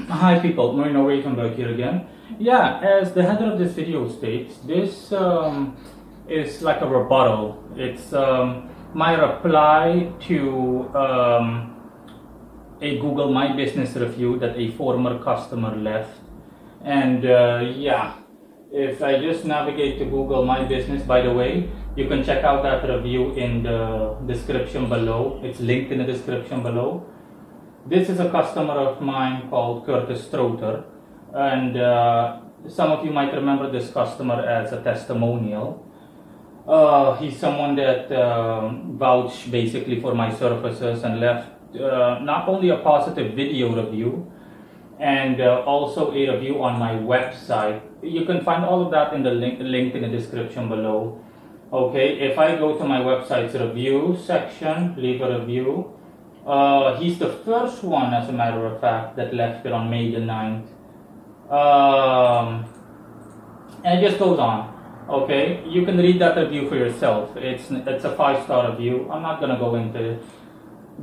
Hi people, Morino Ravenberg here again. Yeah, as the header of this video states, this is like a rebuttal. It's my reply to a Google My Business review that a former customer left. And yeah, if I just navigate to Google My Business, by the way, you can check out that review in the description below. It's linked in the description below. This is a customer of mine called Strother, and some of you might remember this customer as a testimonial. He's someone that vouched basically for my services and left not only a positive video review and also a review on my website. You can find all of that in the link in the description below. Okay, if I go to my website's review section, leave a review. He's the first one, as a matter of fact, that left it on May the 9th. And it just goes on. Okay, you can read that review for yourself. It's a 5-star review. I'm not gonna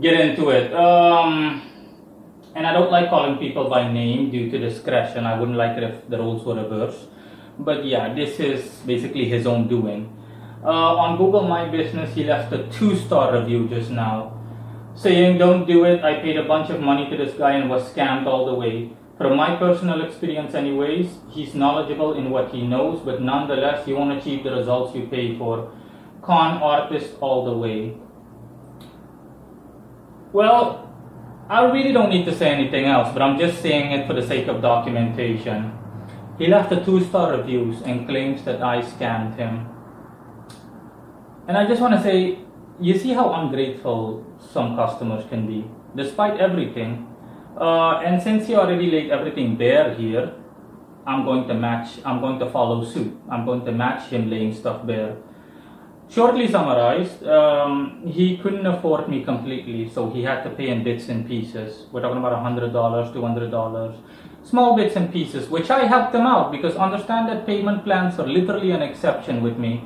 get into it. And I don't like calling people by name due to discretion. I wouldn't like it if the roles were reversed. But yeah, this is basically his own doing. On Google My Business, he left a 2-star review just now, saying, "Don't do it. I paid a bunch of money to this guy and was scammed all the way. From my personal experience anyways, he's knowledgeable in what he knows, but nonetheless, you won't achieve the results you pay for. Con artist all the way." Well, I really don't need to say anything else, but I'm just saying it for the sake of documentation. He left a 2-star reviews and claims that I scammed him. And I just want to say, you see how ungrateful some customers can be, despite everything. And since he already laid everything bare here, I'm going to follow suit. I'm going to match him laying stuff bare. Shortly summarized, he couldn't afford me completely, so he had to pay in bits and pieces. We're talking about $100, $200, small bits and pieces, which I helped him out, because understand that payment plans are literally an exception with me.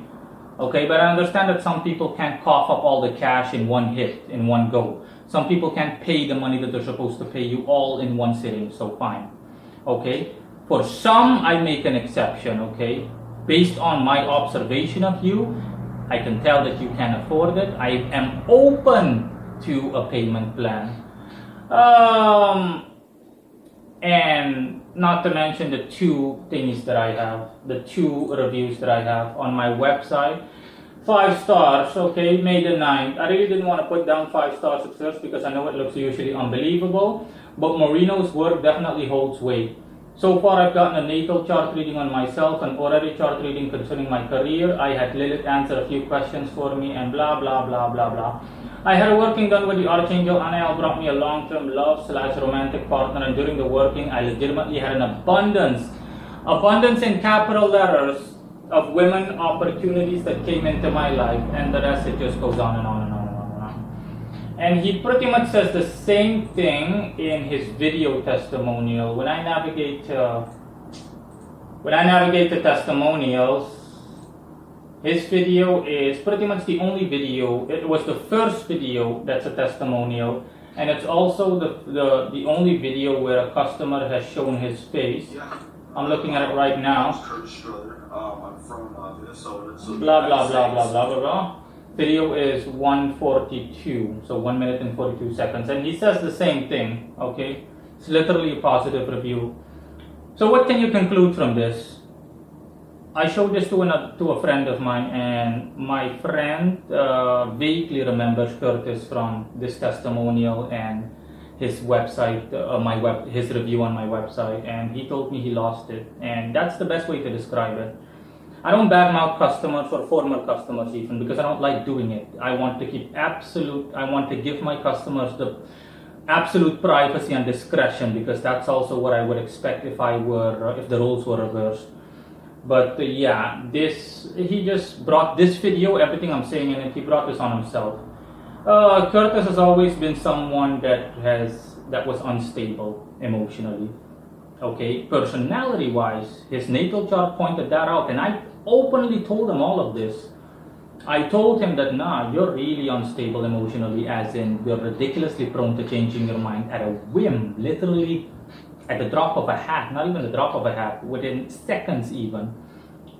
Okay, but I understand that some people can't cough up all the cash in one hit, in one go. Some people can't pay the money that they're supposed to pay you all in one sitting, so fine. Okay, for some I make an exception, okay? Based on my observation of you, I can tell that you can afford it. I am open to a payment plan. And not to mention the 2 things that I have, the 2 reviews that I have on my website. 5 stars, okay, May the 9th. I really didn't want to put down 5 stars at first because I know it looks usually unbelievable, but Morino's work definitely holds weight. So far, I've gotten a natal chart reading on myself, an already chart reading concerning my career. I had Lilith answer a few questions for me, and blah, blah, blah, blah, blah. I had a working done with the Archangel Anael, brought me a long-term love/romantic partner, and during the working, I legitimately had an abundance in capital letters of women opportunities that came into my life, and the rest, it just goes on and on and on and on and on. And he pretty much says the same thing in his video testimonial. When I navigate to testimonials, his video is pretty much the only video. It was the first video that's a testimonial, and it's also the only video where a customer has shown his face. Yeah. I'm looking at it right now. Strother. I'm from Minnesota. So blah blah blah blah blah blah blah. Video is 1:42, so 1 minute and 42 seconds, and he says the same thing. Okay, it's literally a positive review. So what can you conclude from this? I showed this to a friend of mine, and my friend vaguely remembers Curtis from this testimonial and his website, his review on my website, and he told me he lost it, and that's the best way to describe it. I don't badmouth customers or former customers even, because I don't like doing it. I want to give my customers the absolute privacy and discretion, because that's also what I would expect if the roles were reversed. But yeah, he just brought this video, everything I'm saying in it, he brought this on himself. Curtis has always been someone that was unstable emotionally. Okay, personality wise, his natal chart pointed that out, and I openly told him all of this. I told him that, nah, you're really unstable emotionally, as in you're ridiculously prone to changing your mind at a whim, literally at the drop of a hat, not even the drop of a hat, within seconds even.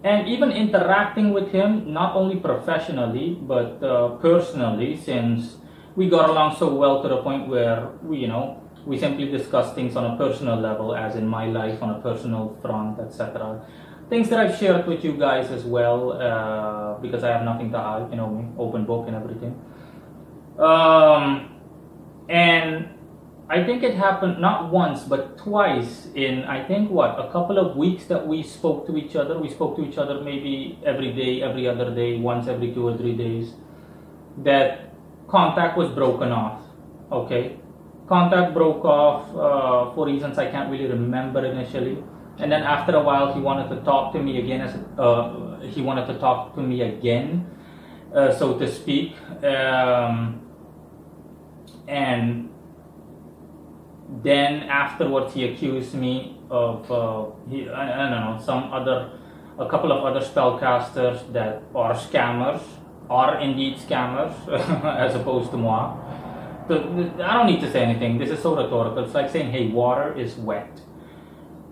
And even interacting with him, not only professionally, but personally, since we got along so well to the point where we simply discuss things on a personal level, as in my life on a personal front, etc. Things that I've shared with you guys as well, because I have nothing to hide, you know me, open book and everything. And I think it happened not once but twice in, I think, a couple of weeks that we spoke to each other. We spoke to each other maybe every day, every other day, once every 2 or 3 days. That contact was broken off. Okay, contact broke off for reasons I can't really remember initially. And then after a while, he wanted to talk to me again. So to speak. And then afterwards, he accused me of a couple of other spellcasters that are scammers, are indeed scammers, as opposed to moi. So I don't need to say anything. This is so rhetorical. It's like saying, "Hey, water is wet."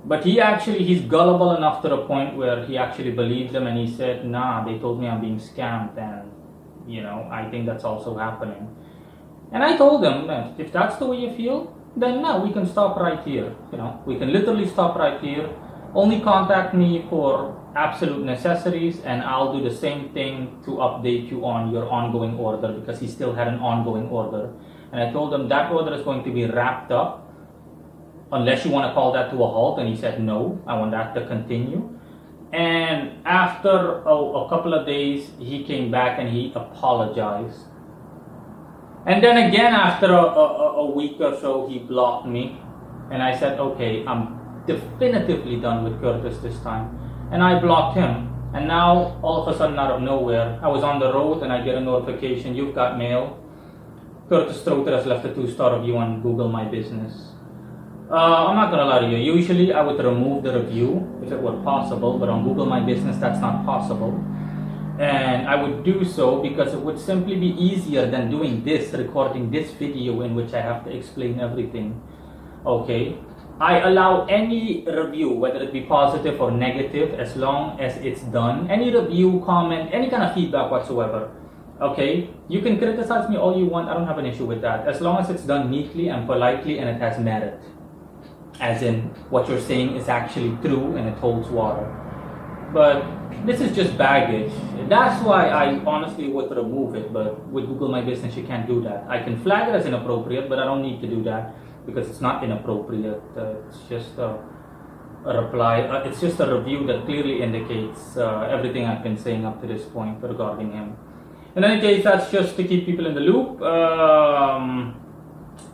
But he's gullible enough to the point where he actually believed them, and he said, "Nah, they told me I'm being scammed, and I think that's also happening." And I told him that if that's the way you feel, then no, we can stop right here. We can literally stop right here. Only contact me for absolute necessities, and I'll do the same thing to update you on your ongoing order, because he still had an ongoing order. And I told him that order is going to be wrapped up unless you want to call that to a halt. And he said, "No, I want that to continue." And after a couple of days, he came back and he apologized. And then again, after a week or so, he blocked me. And I said, "Okay, I'm definitively done with Curtis this time." And I blocked him. And now, all of a sudden, out of nowhere, I was on the road and I get a notification, "You've got mail. Curtis Strother has left a 2-star review on Google My Business." I'm not going to lie to you. Usually, I would remove the review if it were possible. But on Google My Business, that's not possible. And I would do so because it would simply be easier than doing this, recording this video in which I have to explain everything. Okay, I allow any review, whether it be positive or negative, as long as it's done. Any review, comment, any kind of feedback whatsoever. Okay, you can criticize me all you want. I don't have an issue with that, as long as it's done neatly and politely and it has merit. As in, what you're saying is actually true and it holds water. But this is just baggage. That's why I honestly would remove it. But with Google My Business, you can't do that. I can flag it as inappropriate, but I don't need to do that because it's not inappropriate. It's just a reply. It's just a review that clearly indicates everything I've been saying up to this point regarding him. In any case, that's just to keep people in the loop.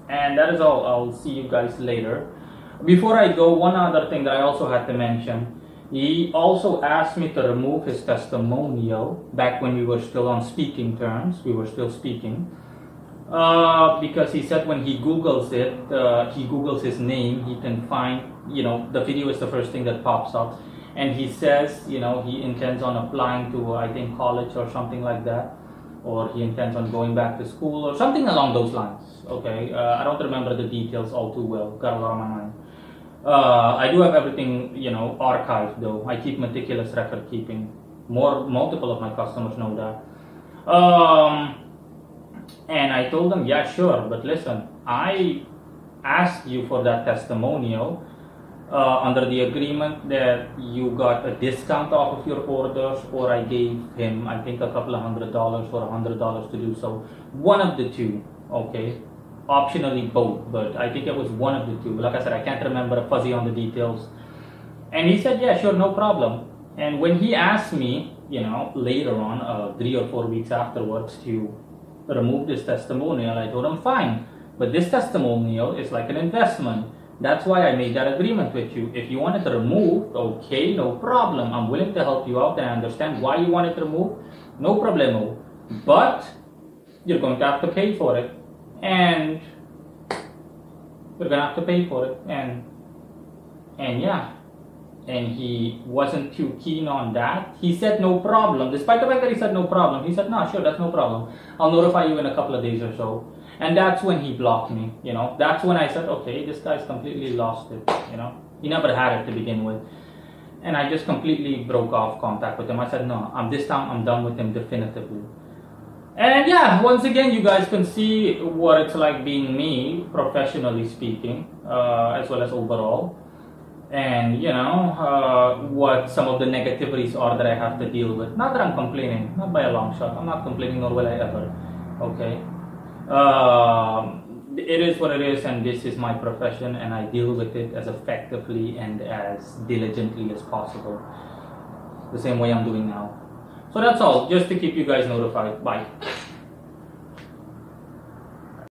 And that is all. I'll see you guys later. Before I go, one other thing that I also had to mention. He also asked me to remove his testimonial back when we were still on speaking terms. We were still speaking. Because he said when he Googles it, he Googles his name, he can find, the video is the first thing that pops up. And he says, he intends on applying to, I think, college or something like that. Or he intends on going back to school or something along those lines. Okay, I don't remember the details all too well. Got a lot on my mind. I do have everything, archived though. I keep meticulous record keeping. Multiple of my customers know that. And I told them, yeah, sure, but listen, I asked you for that testimonial under the agreement that you got a discount off of your orders, or I gave him, I think, a couple of $100 or $100 to do so. One of the two, okay? Optionally both, but I think it was one of the two. Like I said, I can't remember, fuzzy on the details. And he said, yeah, sure, no problem. And when he asked me, later on, 3 or 4 weeks afterwards, to remove this testimonial, I told him, fine, but this testimonial is like an investment. That's why I made that agreement with you. If you want it removed, okay, no problem. I'm willing to help you out and I understand why you want it removed. No problemo. But you're going to have to pay for it. And you're going to have to pay for it. And yeah. And he wasn't too keen on that. He said no problem. Despite the fact that he said no problem, he said, no, sure, that's no problem. I'll notify you in a couple of days or so. And that's when he blocked me, you know. That's when I said, okay, this guy's completely lost it, you know. He never had it to begin with. And I just completely broke off contact with him. I said, no, this time I'm done with him definitively. And yeah, once again, you guys can see what it's like being me, professionally speaking, as well as overall. And you know, what some of the negativities are that I have to deal with. Not that I'm complaining, not by a long shot. I'm not complaining, nor will I ever. Okay. It is what it is, and this is my profession, and I deal with it as effectively and as diligently as possible. The same way I'm doing now. So that's all, just to keep you guys notified. Bye.